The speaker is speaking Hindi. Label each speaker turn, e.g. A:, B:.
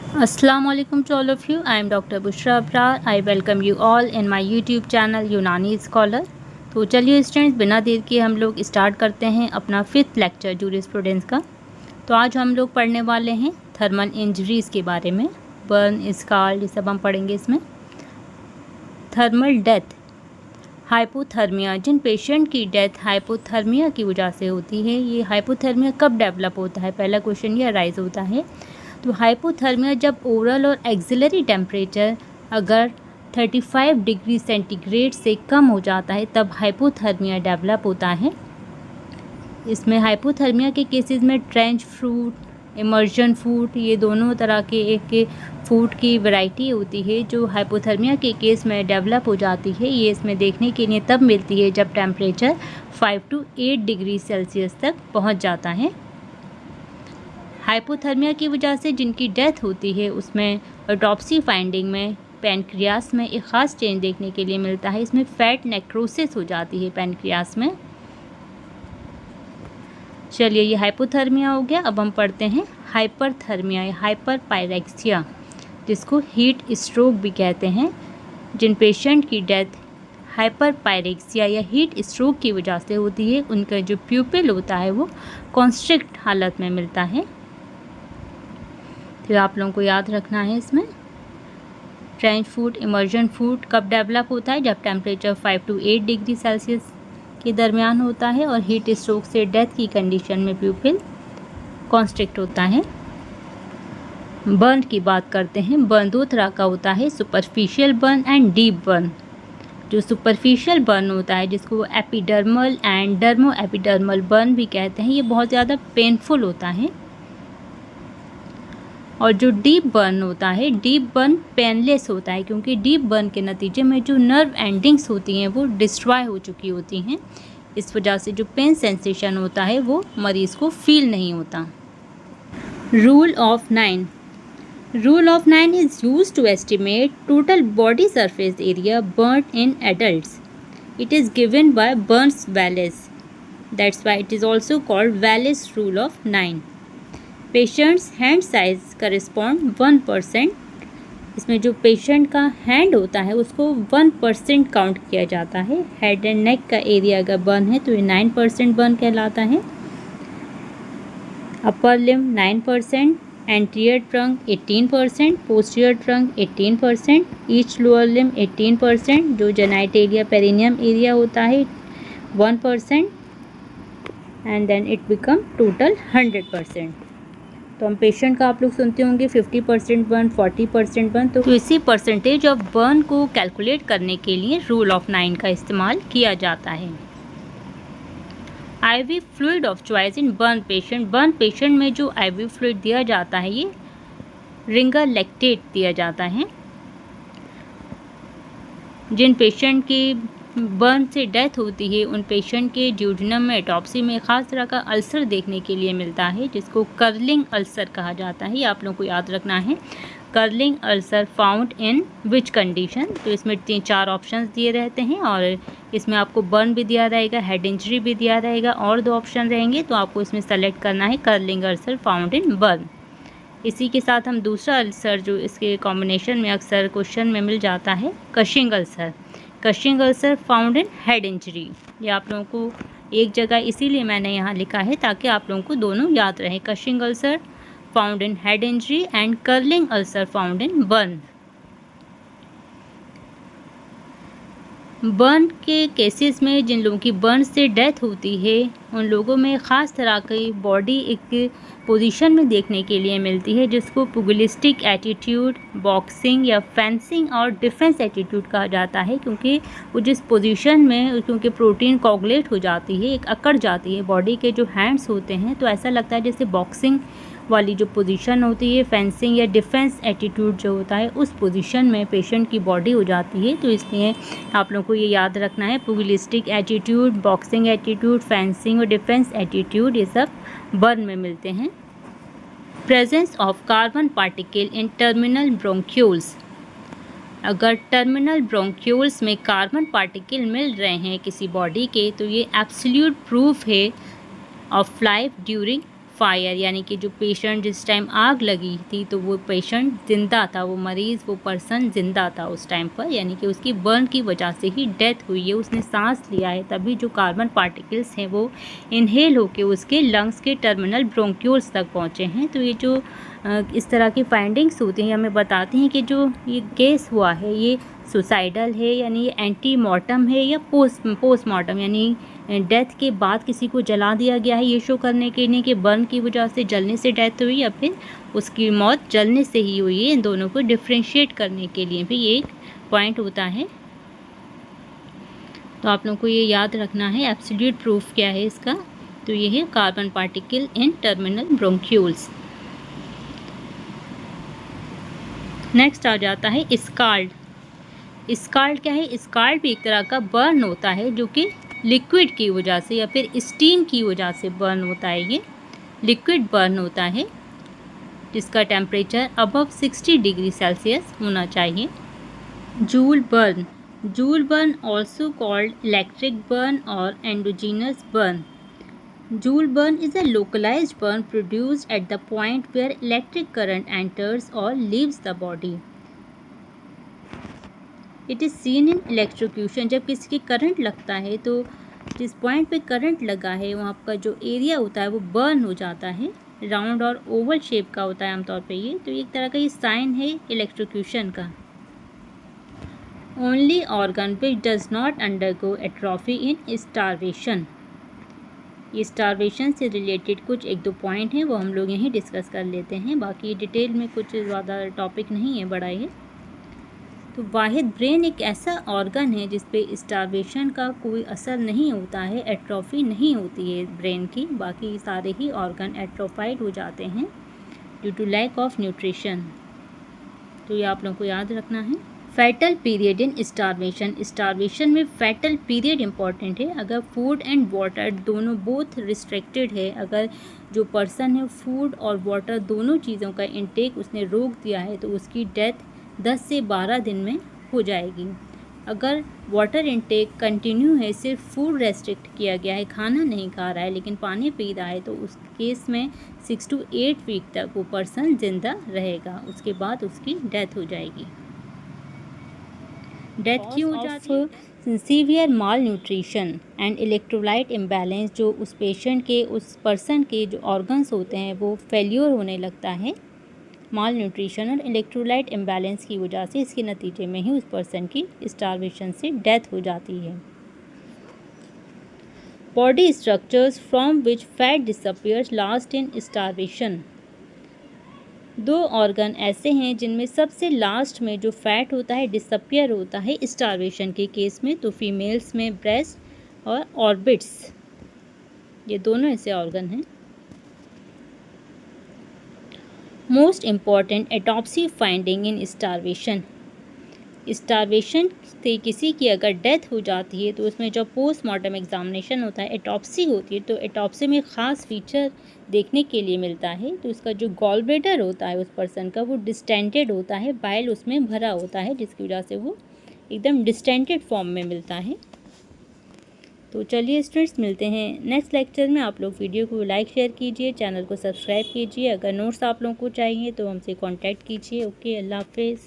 A: Assalamualaikum to all of you. I am Dr. Bushra Abrar. I welcome you all in my YouTube channel यूनानी स्कॉलर। तो चलिए स्टूडेंट्स, बिना देर के हम लोग स्टार्ट करते हैं अपना 5th लेक्चर जूरिस्प्रूडेंस का। तो आज हम लोग पढ़ने वाले हैं थर्मल इंजरीज़ के बारे में। बर्न, स्कार्ड, ये सब हम पढ़ेंगे इसमें। थर्मल डेथ, हाइपोथर्मिया, जिन पेशेंट की डेथ हाइपोथर्मिया की वजह से होती है, ये हाइपोथर्मिया कब डेवलप होता है, पहला क्वेश्चन ये राइज होता है। तो हाइपोथर्मिया जब ओरल और एक्सिलरी टेम्परेचर अगर 35 डिग्री सेंटीग्रेड से कम हो जाता है तब हाइपोथर्मिया डेवलप होता है। इसमें हाइपोथर्मिया के केसेस में ट्रेंच फ्रूट, इमर्जन फूड, ये दोनों तरह के एक फूड की वैरायटी होती है जो हाइपोथर्मिया के केस में डेवलप हो जाती है। ये इसमें देखने के लिए तब मिलती है जब टेम्परेचर 5 to 8 डिग्री सेल्सियस तक पहुंच जाता है। हाइपोथर्मिया की वजह से जिनकी डेथ होती है उसमें ऑटोप्सी फाइंडिंग में पैनक्रियास में एक ख़ास चेंज देखने के लिए मिलता है। इसमें फैट नेक्रोसिस हो जाती है पैनक्रियास में। चलिए, ये हाइपोथर्मिया हो गया। अब हम पढ़ते हैं हाइपरथर्मिया या हाइपरपायरेक्सिया, जिसको हीट स्ट्रोक भी कहते हैं। जिन पेशेंट की डेथ हाइपरपायरेक्सिया या हीट स्ट्रोक की वजह से होती है उनका जो प्यूपिल होता है वो कॉन्स्ट्रिक्ट हालत में मिलता है। तो आप लोगों को याद रखना है इसमें ट्रेंच फूड, इमर्जन फूड कब डेवलप होता है, जब टेम्परेचर 5 to 8 डिग्री सेल्सियस के दरमियान होता है, और हीट स्ट्रोक से डेथ की कंडीशन में प्यूपिल कॉन्स्ट्रिक्ट होता है। बर्न की बात करते हैं। बर्न दो तरह का होता है, superficial burn and deep burn. जो सुपरफिशियल बर्न होता है जिसको epidermal and dermo epidermal burn भी कहते हैं, ये बहुत ज़्यादा पेनफुल होता है। और जो डीप बर्न होता है, डीप बर्न पेनलेस होता है, क्योंकि डीप बर्न के नतीजे में जो नर्व एंडिंग्स होती हैं वो डिस्ट्रॉय हो चुकी होती हैं। इस वजह से जो पेन सेंसेशन होता है वो मरीज़ को फील नहीं होता। Rule of 9, rule of 9 is used to estimate total body surface area burned in adults. It is given by burns Wallace, that's why it is also called Wallace rule of 9। Patients hand size correspond 1%। इसमें जो पेशेंट का हैंड होता है उसको 1% काउंट किया जाता है। हेड एंड नेक का एरिया अगर बर्न है तो ये 9% बर्न कहलाता है। Upper limb 9%, anterior trunk 18%, posterior trunk 18%, each lower limb 18%, जो जेनाइटेलिया पेरिनियम एरिया होता है 1%, and then it become total 100%। तो हम पेशेंट का आप लोग सुनते होंगे 50% बर्न, 40% बर्न। तो इसी परसेंटेज ऑफ बर्न को कैलकुलेट करने के लिए रूल ऑफ 9 का इस्तेमाल किया जाता है। IV fluid of choice in burn patient, burn patient में जो आईवी फ्लूइड दिया जाता है ये रिंगर लैक्टेट दिया जाता है। जिन पेशेंट की बर्न से डेथ होती है उन पेशेंट के ड्यूडेनम में ऑटोप्सी में ख़ास तरह का अल्सर देखने के लिए मिलता है जिसको कर्लिंग अल्सर कहा जाता है। ये आप लोगों को याद रखना है। Curling ulcer found in which condition. तो इसमें 3-4 ऑप्शंस दिए रहते हैं और इसमें आपको बर्न भी दिया रहेगा, हेड इंजरी भी दिया रहेगा और 2 ऑप्शन रहेंगे। तो आपको इसमें सेलेक्ट करना है curling ulcer found in burn. इसी के साथ हम दूसरा अल्सर जो इसके कॉम्बिनेशन में अक्सर क्वेश्चन में मिल जाता है, Cushing ulcer. Cushing ulcer found in head injury. ये आप लोगों को एक जगह इसीलिए मैंने यहाँ लिखा है ताकि आप लोगों को दोनों याद रहे, Cushing ulcer found in head injury and curling ulcer found in burn. Burn के केसेस में जिन लोगों की बर्न से डेथ होती है उन लोगों में ख़ास तरह की बॉडी एक पोजीशन में देखने के लिए मिलती है जिसको पुगिलिस्टिक एटीट्यूड, बॉक्सिंग या फेंसिंग और डिफेंस एटीट्यूड कहा जाता है। क्योंकि वो जिस पोजीशन में, क्योंकि प्रोटीन कोगुलेट हो जाती है, एक अकड़ जाती है बॉडी के जो हैंड्स होते हैं, तो ऐसा लगता है जैसे बॉक्सिंग वाली जो पोजीशन होती है, फेंसिंग या डिफेंस एटीट्यूड जो होता है, उस पोजीशन में पेशेंट की बॉडी हो जाती है। तो इसलिए आप लोगों को ये याद रखना है, पुगिलिस्टिक एटीट्यूड, बॉक्सिंग एटीट्यूड, फेंसिंग और डिफेंस एटीट्यूड ये सब बर्न में मिलते हैं। Presence of carbon particle in terminal bronchioles. अगर टर्मिनल ब्रोंक्यूल्स में कार्बन पार्टिकल मिल रहे हैं किसी बॉडी के तो ये एब्सोल्यूट प्रूफ है ऑफ लाइफ ड्यूरिंग फायर, यानी कि जो पेशेंट जिस टाइम आग लगी थी तो वो पेशेंट ज़िंदा था, वो मरीज़ वो पर्सन ज़िंदा था उस टाइम पर, यानी कि उसकी बर्न की वजह से ही डेथ हुई है, उसने सांस लिया है, तभी जो कार्बन पार्टिकल्स हैं वो इनहेल होके उसके लंग्स के टर्मिनल ब्रोंक्यूल्स तक पहुँचे हैं। तो ये जो इस तरह की फाइंडिंग्स होती हैं हमें बताती हैं कि जो ये केस हुआ है ये सुसाइडल है, यानी ये एंटी मॉर्टम है, या पोस्टमार्टम, यानी डेथ के बाद किसी को जला दिया गया है, ये शो करने के लिए कि बर्न की वजह से जलने से डेथ हुई या फिर उसकी मौत जलने से ही हुई है। इन दोनों को डिफ्रेंशिएट करने के लिए भी ये एक पॉइंट होता है। तो आप लोगों को ये याद रखना है। एब्सोल्यूट प्रूफ क्या है इसका, तो ये है carbon particle in terminal bronchioles. Next आ जाता है स्काल्ड। स्काल्ड क्या है? स्काल्ड भी एक तरह का बर्न होता है जो कि लिक्विड की वजह से या फिर स्टीम की वजह से बर्न होता है। ये लिक्विड बर्न होता है जिसका टेम्परेचर अबव 60 डिग्री सेल्सियस होना चाहिए। Joule burn also called electric burn और endogenous burn. Joule burn is a localized burn produced at the point where electric current enters or leaves the body. It is seen in electrocution. जब किसी की करंट लगता है तो जिस पॉइंट पे करंट लगा है वहाँ का जो एरिया होता है वो बर्न हो जाता है। राउंड और ओवल शेप का होता है आमतौर पे ये, तो एक तरह का ये साइन है इलेक्ट्रोक्यूशन का। Only organ which does not undergo atrophy in starvation. ये स्टारवेशन से रिलेटेड कुछ एक दो पॉइंट हैं वो हम लोग यहीं डिस्कस कर लेते हैं, बाकी डिटेल में कुछ ज़्यादा टॉपिक नहीं है बड़ा ये। तो वाहिद ब्रेन एक ऐसा ऑर्गन है जिस पे स्टारवेशन का कोई असर नहीं होता है, एट्रोफी नहीं होती है ब्रेन की, बाकी सारे ही ऑर्गन एट्रोफाइड हो जाते हैं due to lack of nutrition. तो ये आप लोगों को याद रखना है। फैटल पीरियड इन स्टारवेशन में फैटल पीरियड इम्पॉर्टेंट है। अगर फूड एंड वाटर दोनों बोथ रिस्ट्रिक्टेड है, अगर जो पर्सन है फूड और वाटर दोनों चीज़ों का इंटेक उसने रोक दिया है तो उसकी डेथ 10 से 12 दिन में हो जाएगी। अगर वाटर इंटेक कंटिन्यू है, सिर्फ फूड रेस्ट्रिक्ट किया गया है, खाना नहीं खा रहा है लेकिन पानी पी रहा है, तो उस केस में 6 to 8 वीक तक वो पर्सन ज़िंदा रहेगा, उसके बाद उसकी डेथ हो जाएगी। डेथ क्यों हो जाती है? Severe mall nutrition and electrolyte imbalance, जो उस पेशेंट के उस पर्सन के जो ऑर्गन्स होते हैं वो फेल्योर होने लगता है माल न्यूट्रिशन और इलेक्ट्रोलाइट इम्बैलेंस की वजह से, इसके नतीजे में ही उस पर्सन की स्टारवेशन से डेथ हो जाती है। Body structures from which fat disappears last in starvation. 2 organ ऐसे हैं जिनमें सबसे लास्ट में जो फैट होता है डिसअपियर होता है स्टारवेशन के केस में, तो फीमेल्स में ब्रेस्ट और ऑर्बिट्स, ये दोनों ऐसे ऑर्गन हैं। Most important autopsy finding in starvation. Starvation से किसी की अगर डेथ हो जाती है तो उसमें जो पोस्टमार्टम एग्जामिनेशन होता है, एटॉप्सी होती है, तो एटॉप्सी में ख़ास फीचर देखने के लिए मिलता है। तो उसका जो गॉल ब्लैडर होता है उस पर्सन का वो डिस्टेंटेड होता है, बाइल उसमें भरा होता है, जिसकी वजह से वो एकदम डिस्टेंटेड फॉर्म में मिलता है। तो चलिए स्टूडेंट्स, मिलते हैं नेक्स्ट लेक्चर में। आप लोग वीडियो को लाइक शेयर कीजिए, चैनल को सब्सक्राइब कीजिए। अगर नोट्स आप लोगों को चाहिए तो हमसे कांटेक्ट कीजिए। ओके, अल्लाह हाफिज़।